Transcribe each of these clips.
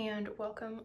and welcome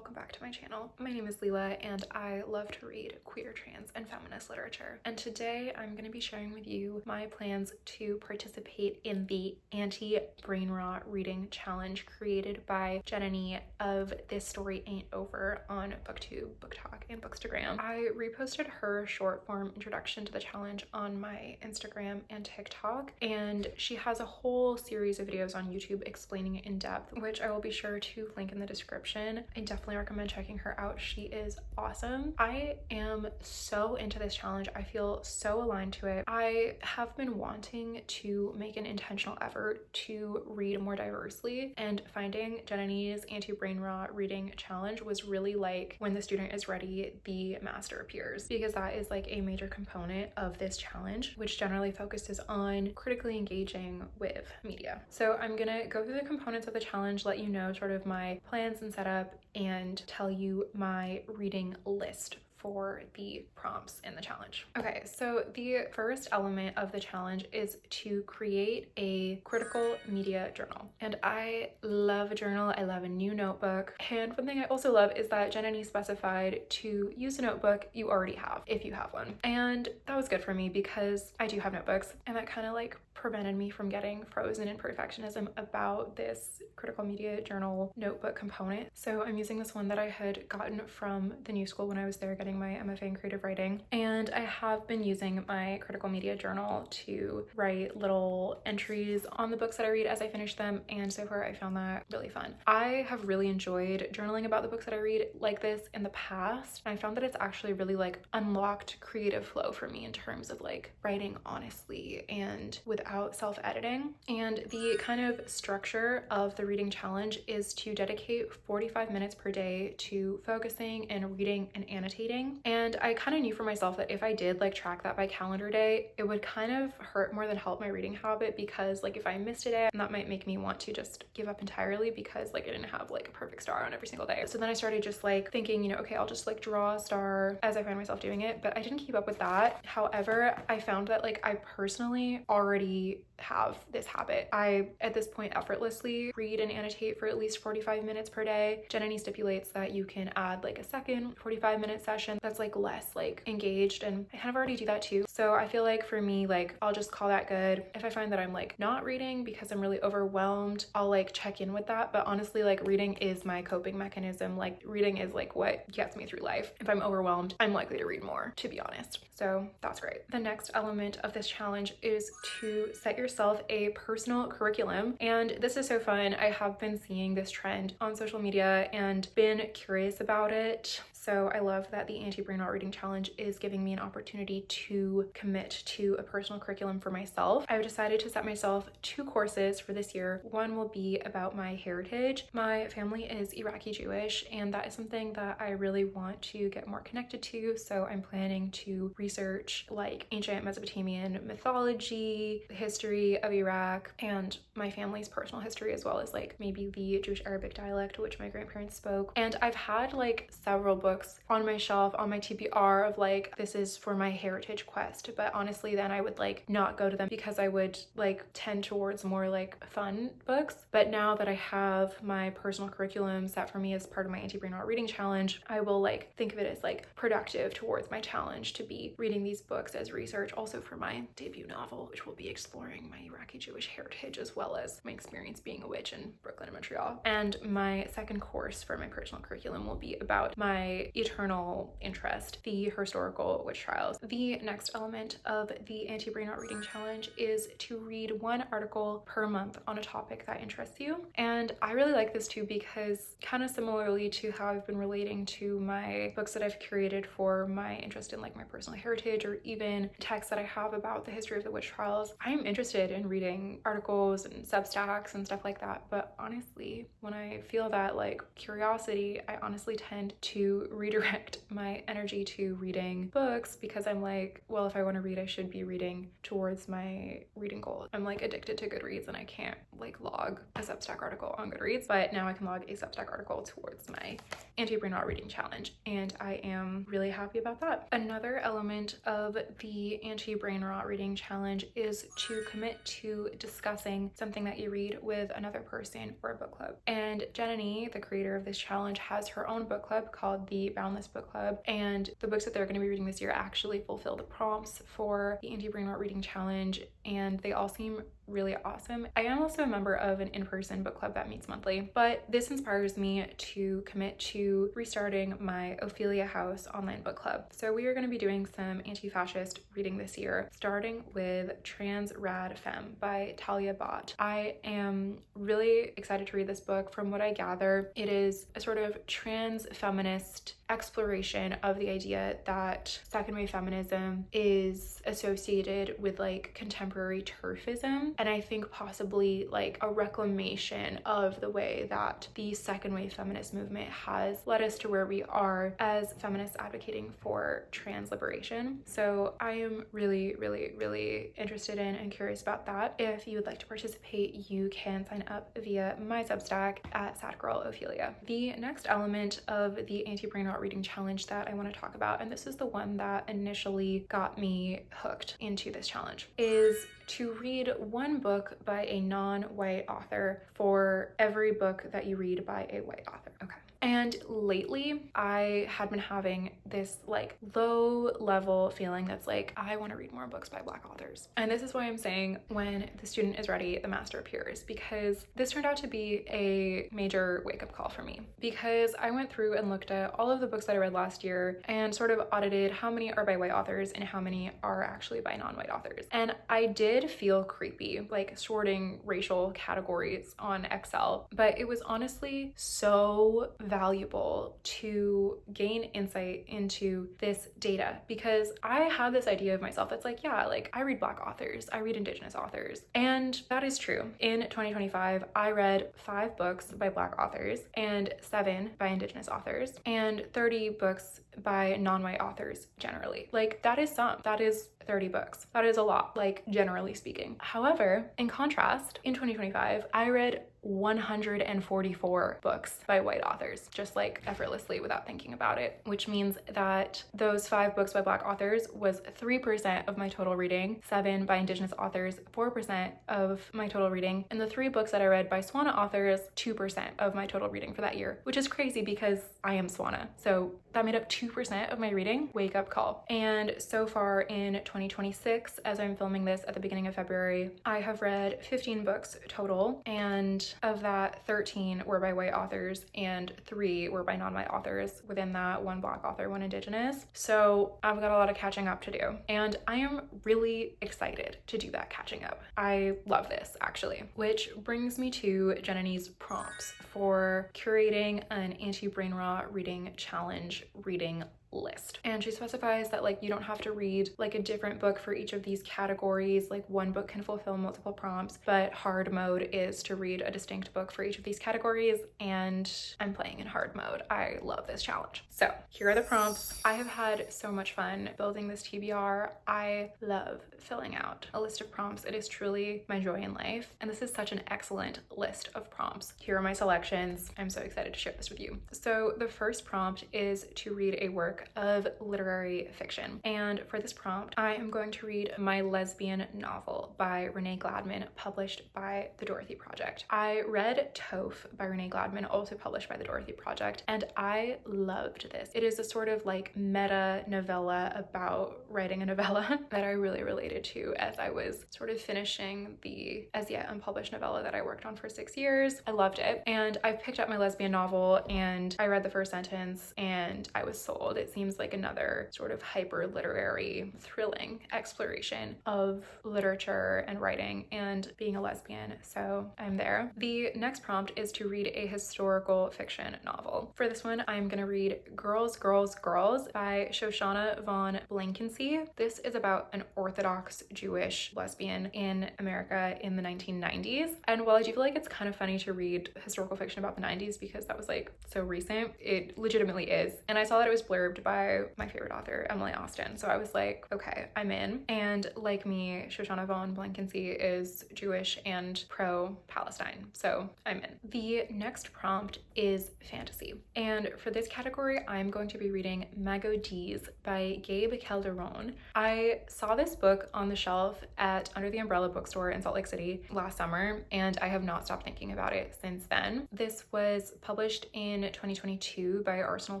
back to my channel. My name is Leela and I love to read queer, trans, and feminist literature. And today I'm going to be sharing with you my plans to participate in the Antibrainrot reading challenge created by Jananie of This Story Ain't Over on BookTube, BookTok, and Bookstagram. I reposted her short form introduction to the challenge on my Instagram and TikTok, and she has a whole series of videos on YouTube explaining it in depth, which I will be sure to link in the description. I definitely recommend checking her out. She is awesome. I am so into this challenge. I feel so aligned to it. I have been wanting to make an intentional effort to read more diversely, and finding Jananie's Antibrainrot reading challenge was really like when the student is ready, the master appears, because that is like a major component of this challenge, which generally focuses on critically engaging with media. So I'm gonna go through the components of the challenge, let you know sort of my plans and setup, and tell you my reading list for the prompts in the challenge. Okay, so the first element of the challenge is to create a critical media journal. And I love a journal. I love a new notebook. And one thing I also love is that Jananie specified to use a notebook you already have, if you have one. And that was good for me because I do have notebooks, and that kind of like prevented me from getting frozen in perfectionism about this critical media journal notebook component. So I'm using this one that I had gotten from the New School when I was there getting my MFA in creative writing. And I have been using my critical media journal to write little entries on the books that I read as I finish them. And so far I found that really fun. I have really enjoyed journaling about the books that I read like this in the past. I found that it's actually really like unlocked creative flow for me in terms of like writing honestly and without self-editing. And the kind of structure of the reading challenge is to dedicate 45 minutes per day to focusing and reading and annotating. And I kind of knew for myself that if I did like track that by calendar day, it would kind of hurt more than help my reading habit, because like if I missed a day, that might make me want to just give up entirely because like I didn't have like a perfect star on every single day. So then I started just like thinking, you know, okay, I'll just like draw a star as I find myself doing it, but I didn't keep up with that. However, I found that like I personally already have this habit. I, at this point, effortlessly read and annotate for at least 45 minutes per day. Jananie stipulates that you can add like a second 45-minute session that's like less like engaged, and I kind of already do that too. So I feel like for me, like I'll just call that good. If I find that I'm like not reading because I'm really overwhelmed, I'll like check in with that. But honestly, like reading is my coping mechanism. Like reading is like what gets me through life. If I'm overwhelmed, I'm likely to read more, to be honest. So that's great. The next element of this challenge is to set yourself a personal curriculum. And this is so fun. I have been seeing this trend on social media and been curious about it. So I love that the Antibrainrot reading challenge is giving me an opportunity to commit to a personal curriculum for myself. I've decided to set myself 2 courses for this year. One will be about my heritage. My family is Iraqi Jewish, and that is something that I really want to get more connected to. So I'm planning to research like ancient Mesopotamian mythology, the history of Iraq, and my family's personal history, as well as like maybe the Jewish Arabic dialect, which my grandparents spoke. And I've had like several books on my shelf on my TBR of like, this is for my heritage quest, but honestly then I would like not go to them because I would like tend towards more like fun books. But now that I have my personal curriculum set for me as part of my Antibrainrot reading challenge, I will like think of it as like productive towards my challenge to be reading these books as research, also for my debut novel, which will be exploring my Iraqi Jewish heritage as well as my experience being a witch in Brooklyn and Montreal. And my second course for my personal curriculum will be about my eternal interest, the historical witch trials. The next element of the Antibrainrot reading challenge is to read 1 article per month on a topic that interests you. And I really like this too, because kind of similarly to how I've been relating to my books that I've curated for my interest in like my personal heritage, or even texts that I have about the history of the witch trials, I'm interested in reading articles and Substacks and stuff like that. But honestly, when I feel that like curiosity, I honestly tend to redirect my energy to reading books because I'm like, well, if I want to read, I should be reading towards my reading goal. I'm like addicted to Goodreads and I can't like log a Substack article on Goodreads, but now I can log a Substack article towards my Antibrainrot reading challenge, and I am really happy about that. Another element of the Antibrainrot reading challenge is to commit to discussing something that you read with another person for a book club. And Jananie, the creator of this challenge, has her own book club called the Boundless Book Club, and the books that they're going to be reading this year actually fulfill the prompts for the Antibrainrot reading challenge, and they all seem really awesome. I am also a member of an in-person book club that meets monthly, but this inspires me to commit to restarting my Ophelia House online book club. So we are going to be doing some anti-fascist reading this year, starting with Trans Rad Femme by Talia Bott. I am really excited to read this book. From what I gather, it is a sort of trans feminist exploration of the idea that second wave feminism is associated with like contemporary turfism, and I think possibly like a reclamation of the way that the second wave feminist movement has led us to where we are as feminists advocating for trans liberation. So I am really interested in and curious about that. If you would like to participate, you can sign up via my Substack at sadgirlophelia. The next element of the Antibrainrot reading challenge that I want to talk about, and this is the one that initially got me hooked into this challenge, is to read one book by a non-white author for every book that you read by a white author. Okay. And lately I had been having this like low level feeling that's like, I want to read more books by Black authors. And this is why I'm saying when the student is ready, the master appears, because this turned out to be a major wake-up call for me, because I went through and looked at all of the books that I read last year and sort of audited how many are by white authors and how many are actually by non-white authors. And I did feel creepy, like sorting racial categories on Excel, but it was honestly so valuable to gain insight into this data, because I had this idea of myself that's like, yeah, like I read Black authors, I read Indigenous authors, and that is true. In 2025, I read 5 books by Black authors and 7 by Indigenous authors and 30 books by non-white authors generally. Like that is 30 books. That is a lot, like generally speaking. However, in contrast, in 2025, I read 144 books by white authors, just like effortlessly without thinking about it, which means that those 5 books by Black authors was 3% of my total reading, 7 by Indigenous authors, 4% of my total reading, and the 3 books that I read by SWANA authors, 2% of my total reading for that year, which is crazy because I am SWANA. So that made up 2% of my reading. Wake up call. And so far in 2026, as I'm filming this at the beginning of February, I have read 15 books total, and of that 13 were by white authors and 3 were by non-white authors. Within that, 1 Black author, 1 Indigenous. So I've got a lot of catching up to do, and I am really excited to do that catching up. I love this actually, which brings me to Jananie's prompts for curating an Antibrainrot reading challenge reading list. And she specifies that like you don't have to read like a different book for each of these categories, like one book can fulfill multiple prompts, but hard mode is to read a distinct book for each of these categories, and I'm playing in hard mode. I love this challenge. So here are the prompts. I have had so much fun building this TBR. I love filling out a list of prompts. It is truly my joy in life, and this is such an excellent list of prompts. Here are my selections. I'm so excited to share this with you. So the first prompt is to read a work of literary fiction. And for this prompt, I am going to read My Lesbian Novel by Renee Gladman, published by The Dorothy Project. I read Toph by Renee Gladman, also published by The Dorothy Project, and I loved this. It is a sort of like meta novella about writing a novella that I really related to as I was sort of finishing the as yet unpublished novella that I worked on for 6 years. I loved it, and I picked up My Lesbian Novel and I read the first sentence and I was sold. it seems like another sort of hyper literary, thrilling exploration of literature and writing and being a lesbian, so I'm there. The next prompt is to read a historical fiction novel. For this one, I'm gonna read Girls, Girls, Girls by Shoshana von Blanckensee. This is about an Orthodox Jewish lesbian in America in the 1990s. And while I do feel like it's kind of funny to read historical fiction about the 90s because that was like so recent, it legitimately is. And I saw that it was blurbed by my favorite author, Emily Austen. So I was like, okay, I'm in. And like me, Shoshana von Blanckensee is Jewish and pro-Palestine. So I'm in. The next prompt is fantasy. And for this category, I'm going to be reading Màgòdiz by Gabe Calderón. I saw this book on the shelf at Under the Umbrella bookstore in Salt Lake City last summer, and I have not stopped thinking about it since then. This was published in 2022 by Arsenal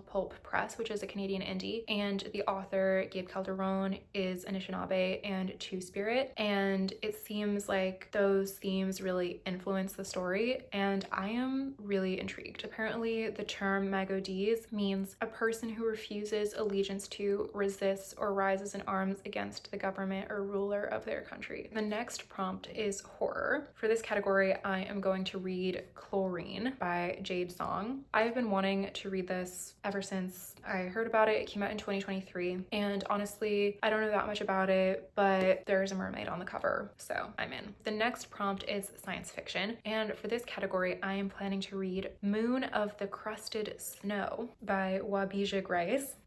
Pulp Press, which is a Canadian indie, and the author, Gabe Calderón, is Anishinaabe and Two-Spirit, and it seems like those themes really influence the story, and I am really intrigued. Apparently, the term Màgòdiz means a person who refuses allegiance to, resists, or rises in arms against the government or ruler of their country. The next prompt is horror. For this category, I am going to read Chlorine by Jade. I have been wanting to read this ever since I heard about it. It came out in 2023, and honestly, I don't know that much about it, but there's a mermaid on the cover, so I'm in. The next prompt is science fiction, and for this category, I am planning to read Moon of the Crusted Snow by waubgeshig,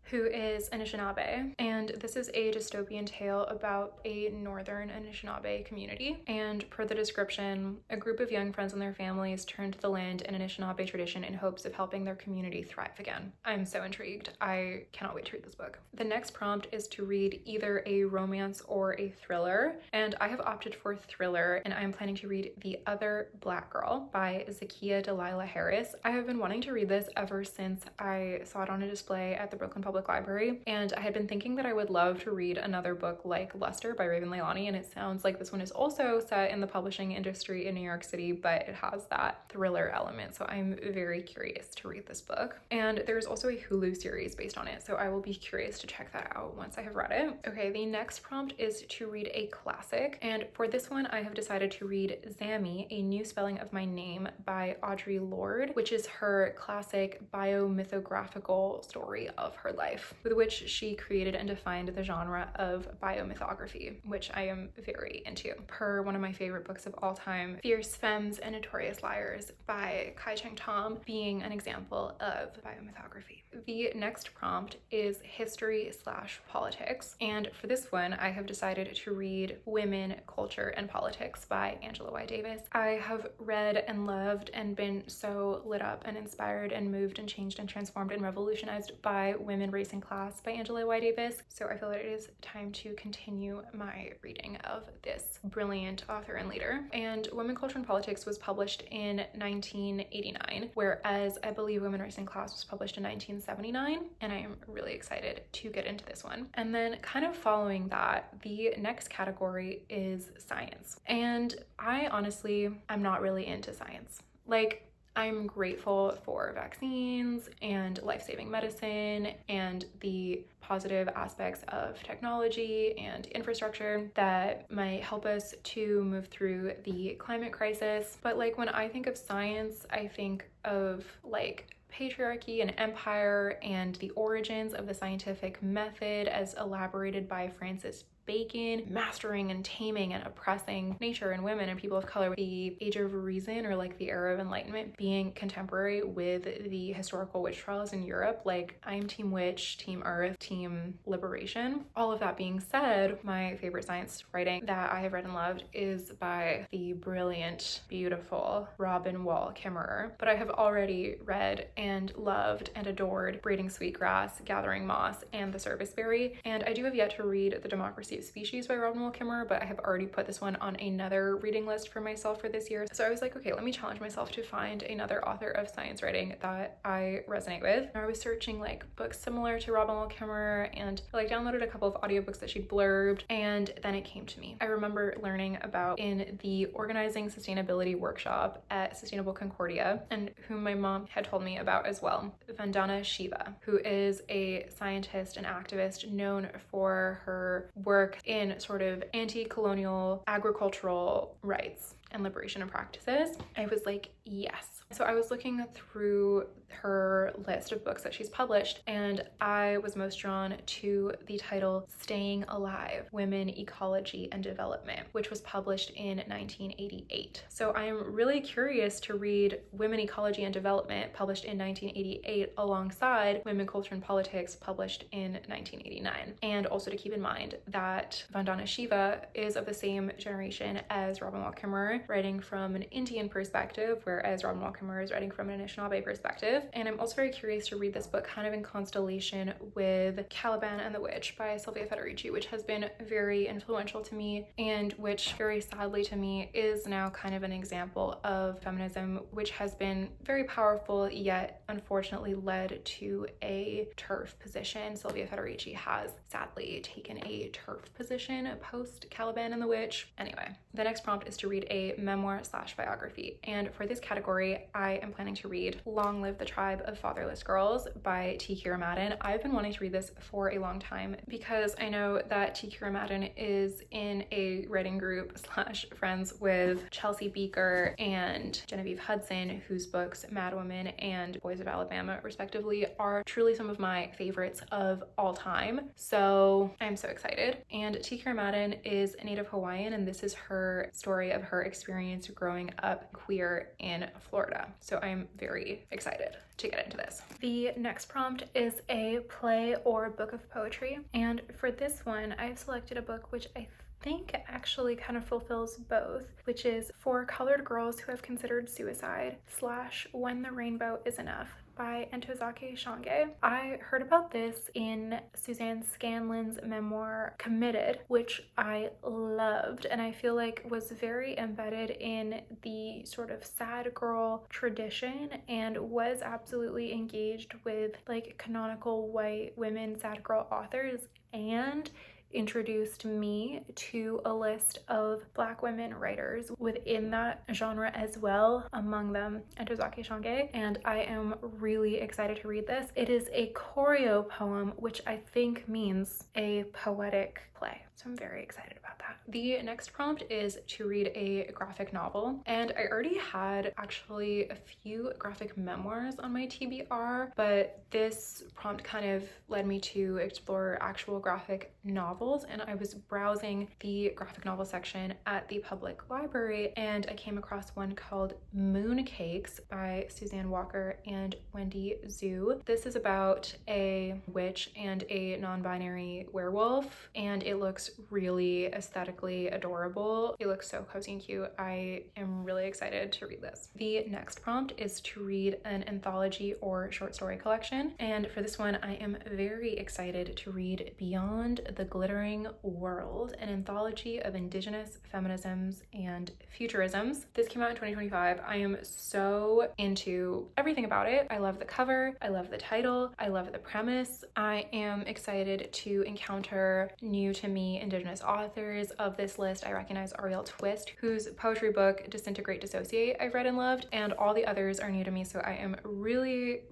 who is Anishinaabe, and this is a dystopian tale about a northern Anishinaabe community. And per the description, a group of young friends and their families turn to the land and Anishinaabe tradition in hopes of helping their community thrive again. I'm so intrigued. I cannot wait to read this book. The next prompt is to read either a romance or a thriller, and I have opted for thriller, and I am planning to read The Other Black Girl by Zakiya Dalila Harris. I have been wanting to read this ever since I saw it on a display at the Brooklyn Public Library, and I had been thinking that I would love to read another book like Luster by Raven Leilani, and it sounds like this one is also set in the publishing industry in New York City, but it has that thriller element, so I'm very curious to read this book. And there's also a Hulu series based on it, so I will be curious to check that out once I have read it. Okay, the next prompt is to read a classic, and for this one I have decided to read Zami, A New Spelling of My Name by Audre Lorde, which is her classic biomythographical story of her life, with which she created and defined the genre of biomythography, which I am very into. Per one of my favorite books of all time, Fierce Femmes and Notorious Liars by Kai Cheng Tom being an example of biomythography. The next prompt is history/politics, and for this one I have decided to read Women, Culture, and Politics by Angela Y. Davis. I have read and loved and been so lit up and inspired and moved and changed and transformed and revolutionized by Women, Race, and Class by Angela Y. Davis, so I feel that it is time to continue my reading of this brilliant author and leader. And Women, Culture, and Politics was published in 1989, whereas I believe Women, Race, and Class was published in 1979, and I am really excited to get into this one. And then kind of following that, the next category is science. And I honestly, I'm not really into science. Like, I'm grateful for vaccines and life-saving medicine and the positive aspects of technology and infrastructure that might help us to move through the climate crisis. But like, when I think of science, I think of like patriarchy and empire and the origins of the scientific method as elaborated by Francis Bacon, mastering and taming and oppressing nature and women and people of color. The Age of Reason, or like the era of enlightenment, being contemporary with the historical witch trials in Europe. Like, I'm team witch, team earth, team liberation. All of that being said, my favorite science writing that I have read and loved is by the brilliant, beautiful Robin Wall Kimmerer. But I have already read and loved and adored Braiding Sweetgrass, Gathering Moss, and The Serviceberry, and I do have yet to read The Democracy Escape Species by Robin Wall Kimmerer, but I have already put this one on another reading list for myself for this year. So I was like, okay, let me challenge myself to find another author of science writing that I resonate with. I was searching like books similar to Robin Wall Kimmerer, and I like downloaded a couple of audiobooks that she blurbed, and then it came to me. I remember learning about in the organizing sustainability workshop at Sustainable Concordia, and whom my mom had told me about as well, Vandana Shiva, who is a scientist and activist known for her work in sort of anti-colonial agricultural rights and liberation and practices. I was like, yes. So I was looking through her list of books that she's published, and I was most drawn to the title Staying Alive: Women, Ecology, and Development, which was published in 1988. So I am really curious to read Women, Ecology, and Development, published in 1988, alongside Women, Culture, and Politics, published in 1989. And also to keep in mind that Vandana Shiva is of the same generation as Robin Wall Kimmerer, writing from an Indian perspective, whereas Robin Wall Kimmerer is writing from an Anishinaabe perspective. And I'm also very curious to read this book kind of in constellation with Caliban and the Witch by Sylvia Federici, which has been very influential to me, and which very sadly to me is now kind of an example of feminism, which has been very powerful, yet unfortunately led to a TERF position. Sylvia Federici has sadly taken a TERF position post Caliban and the Witch. Anyway, the next prompt is to read a memoir/biography, and for this category I am planning to read Long Live the Tribe of Fatherless Girls by T. Kira Madden. I've been wanting to read this for a long time because I know that T. Kira Madden is in a writing group / friends with Chelsea Beaker and Genevieve Hudson, whose books Mad Women and Boys of Alabama respectively are truly some of my favorites of all time. So I'm so excited. And T. Kira Madden is a native Hawaiian, and this is her story of her experience growing up queer in Florida. So I'm very excited to get into this. The next prompt is a play or book of poetry, and for this one I've selected a book which I think actually kind of fulfills both, which is For Colored Girls Who Have Considered Suicide / When the Rainbow Is Enough by Ntozake Shange. I heard about this in Suzanne Scanlon's memoir Committed, which I loved, and I feel like was very embedded in the sort of sad girl tradition and was absolutely engaged with like canonical white women sad girl authors, and introduced me to a list of Black women writers within that genre as well, among them Ntozake Shange, and I am really excited to read this. It is a choreo poem, which I think means a poetic play. So I'm very excited about that. The next prompt is to read a graphic novel, and I already had actually a few graphic memoirs on my TBR, but this prompt kind of led me to explore actual graphic novels, and I was browsing the graphic novel section at the public library, and I came across one called Mooncakes by Suzanne Walker and Wendy Zhu. This is about a witch and a non-binary werewolf, and it looks really aesthetically adorable. It looks so cozy and cute. I am really excited to read this. The next prompt is to read an anthology or short story collection, and for this one I am very excited to read Beyond the Glittering World, an anthology of Indigenous feminisms and futurisms. This came out in 2025. I am so into everything about it. I love the cover, I love the title, I love the premise. I am excited to encounter new to me Indigenous authors. Of this list, I recognize Ariel Twist, whose poetry book Disintegrate Dissociate I've read and loved, and all the others are new to me, so I am really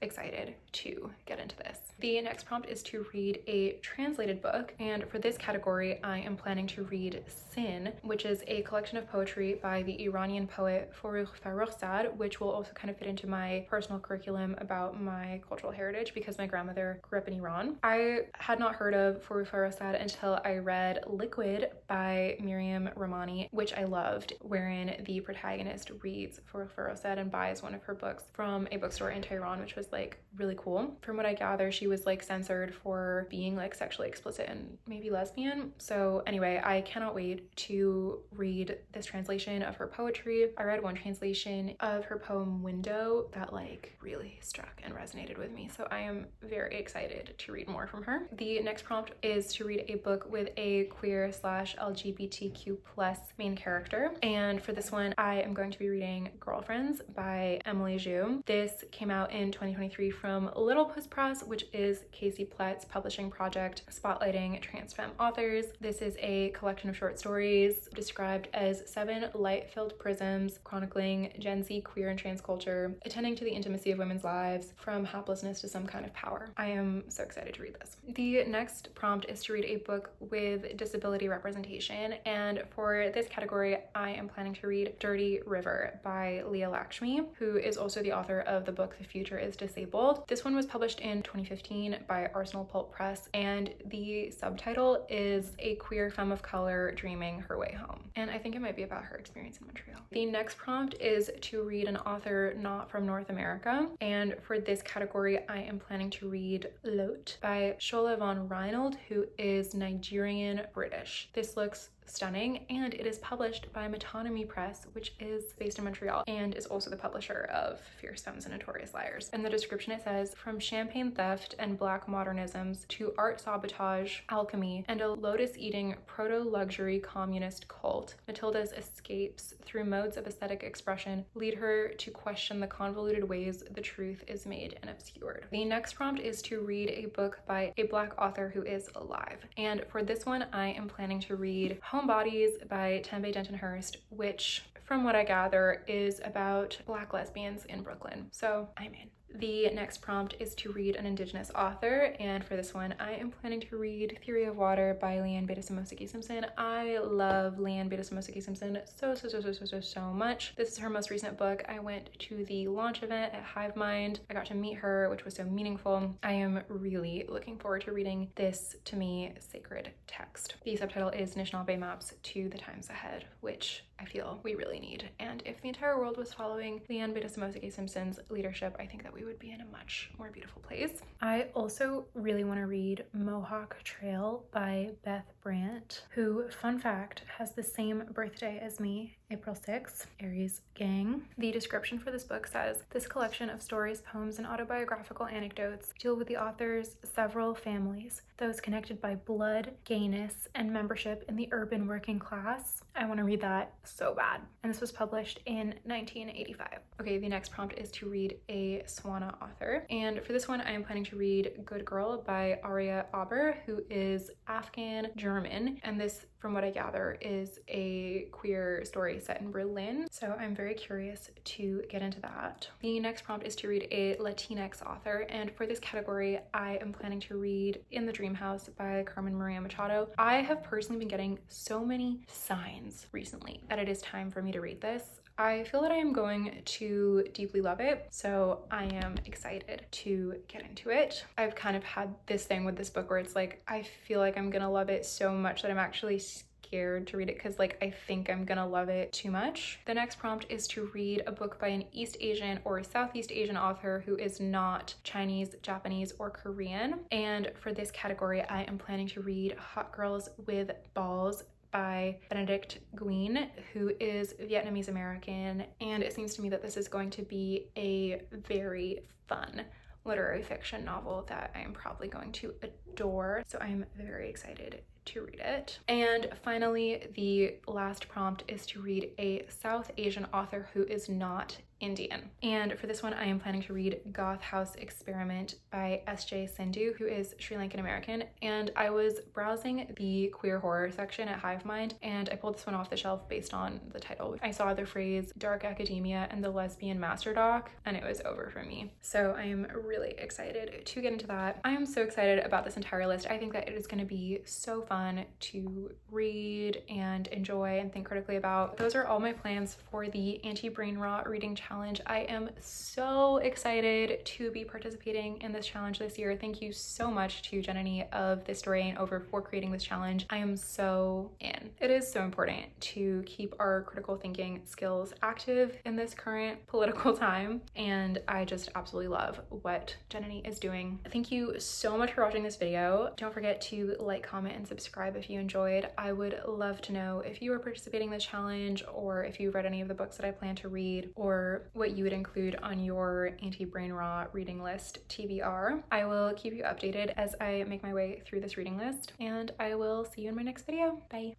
excited to get into this. The next prompt is to read a translated book, and for this category I am planning to read Sin, which is a collection of poetry by the Iranian poet Forugh Farrokhzad, which will also kind of fit into my personal curriculum about my cultural heritage because my grandmother grew up in Iran. I had not heard of Forugh Farrokhzad until I read Liquid by Miriam Ramani, which I loved, wherein the protagonist reads Forugh Farrokhzad and buys one of her books from a bookstore in Tehran, which was like really cool. From what I gather, she was like censored for being like sexually explicit and maybe lesbian. So anyway, I cannot wait to read this translation of her poetry. I read one translation of her poem Window that like really struck and resonated with me, so I am very excited to read more from her. The next prompt is to read a book with a queer / LGBTQ plus main character. And for this one, I am going to be reading Girlfriends by Emily Zhu. This came out in 2023 from Little Puss Press, which is Casey Plett's publishing project spotlighting trans femme authors. This is a collection of short stories described as 7 light-filled prisms chronicling Gen Z queer and trans culture, attending to the intimacy of women's lives from haplessness to some kind of power. I am so excited to read this. The next prompt is to read a book with disability representation, and for this category, I am planning to read Dirty River by Leah Lakshmi, who is also the author of the book The Future is Disabled. This one was published in 2015 by Arsenal Pulp Press, and the subtitle is A Queer Femme of Color Dreaming Her Way Home. And I think it might be about her experience in Montreal. The next prompt is to read an author not from North America, and for this category, I am planning to read Lot by Shola von Reinhold, who is Nigerian British. This looks stunning, and it is published by Metonymy Press, which is based in Montreal and is also the publisher of Fierce Femmes and Notorious Liars. In the description it says, from champagne theft and black modernisms to art sabotage, alchemy, and a lotus-eating proto-luxury communist cult, Matilda's escapes through modes of aesthetic expression lead her to question the convoluted ways the truth is made and obscured. The next prompt is to read a book by a Black author who is alive, and for this one I am planning to read Homebodies by Tembe Denton-Hurst, which from what I gather is about Black lesbians in Brooklyn. So I'm in. The next prompt is to read an Indigenous author, and for this one, I am planning to read Theory of Water by Leanne Beta-Samosiki Simpson. I love Leanne Beta-Samosiki Simpson so much. This is her most recent book. I went to the launch event at Hive Mind. I got to meet her, which was so meaningful. I am really looking forward to reading this, to me, sacred text. The subtitle is Anishinaabe Maps to the Times Ahead, which I feel we really need. And if the entire world was following Leanne Beta-Samosiki Simpson's leadership, I think that we would be in a much more beautiful place. I also really want to read Mohawk Trail by Beth Brandt, who, fun fact, has the same birthday as me, April 6th, Aries gang. The description for this book says, this collection of stories, poems, and autobiographical anecdotes deal with the author's several families, those connected by blood, gayness, and membership in the urban working class. I want to read that so bad. And this was published in 1985. Okay, the next prompt is to read a SWANA author. And for this one, I am planning to read Good Girl by Aria Auber, who is Afghan German. And this, from what I gather, is a queer story set in Berlin. So I'm very curious to get into that. The next prompt is to read a Latinx author. And for this category, I am planning to read In the Dream House by Carmen Maria Machado. I have personally been getting so many signs recently that it is time for me to read this. I feel that I am going to deeply love it, so I am excited to get into it. I've kind of had this thing with this book where it's like, I feel like I'm gonna love it so much that I'm actually scared to read it because like I think I'm gonna love it too much. The next prompt is to read a book by an East Asian or Southeast Asian author who is not Chinese, Japanese, or Korean. And for this category, I am planning to read Hot Girls with Balls by Benedict Nguyen, who is Vietnamese American, and it seems to me that this is going to be a very fun literary fiction novel that I am probably going to adore, so I'm very excited to read it. And finally, the last prompt is to read a South Asian author who is not Indian. And for this one, I am planning to read Goth House Experiment by S.J. Sindhu, who is Sri Lankan American. And I was browsing the queer horror section at Hive Mind, and I pulled this one off the shelf based on the title. I saw the phrase dark academia and the lesbian master doc, and it was over for me. So I am really excited to get into that. I am so excited about this entire list. I think that it is going to be so fun to read and enjoy and think critically about. Those are all my plans for the Antibrainrot reading challenge. I am so excited to be participating in this challenge this year. Thank you so much to Jananie of This Story Ain't Over for creating this challenge. I am so in. It is so important to keep our critical thinking skills active in this current political time, and I just absolutely love what Jananie is doing. Thank you so much for watching this video. Don't forget to like, comment, and subscribe if you enjoyed. I would love to know if you are participating in this challenge, or if you read any of the books that I plan to read, or or what you would include on your Antibrainrot reading list TBR. I will keep you updated as I make my way through this reading list, and I will see you in my next video. Bye.